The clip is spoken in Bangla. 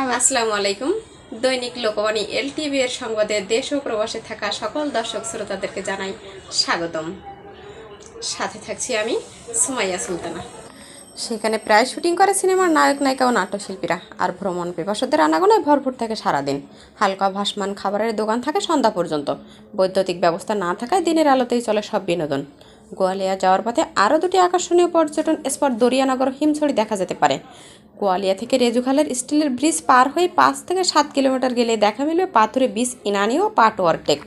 আসসালামু আলাইকুম। দৈনিক লোকবাণী এলটিভি এর সংবাদে দেশ ও প্রবাসে থাকা সকল দর্শক শ্রোতাদেরকে জানাই স্বাগতম। সাথে থাকছি আমি সুমাইয়া সুলতানা। সেখানে প্রায় শুটিং করে সিনেমার নায়ক নায়িকা ও নাট্যশিল্পীরা। আর ভ্রমণ পিপাসুদের আনাগোনায় ভরপুর থাকে সারাদিন। হালকা ভাসমান খাবারের দোকান থাকে সন্ধ্যা পর্যন্ত। বৈদ্যুতিক ব্যবস্থা না থাকায় দিনের আলোতেই চলে সব বিনোদন। গোয়ালিয়া যাওয়ার পথে আরও দুটি আকর্ষণীয় পর্যটন স্পট দরিয়ানগর হিমছড়ি দেখা যেতে পারে। গোয়ালিয়া থেকে রেজুখালের স্টিলের ব্রিজ পার হয়ে 5 থেকে 7 কিলোমিটার গেলে দেখা মিলবে পাথুরে বিচ, ইনানি ও পাটওয়ার টেক।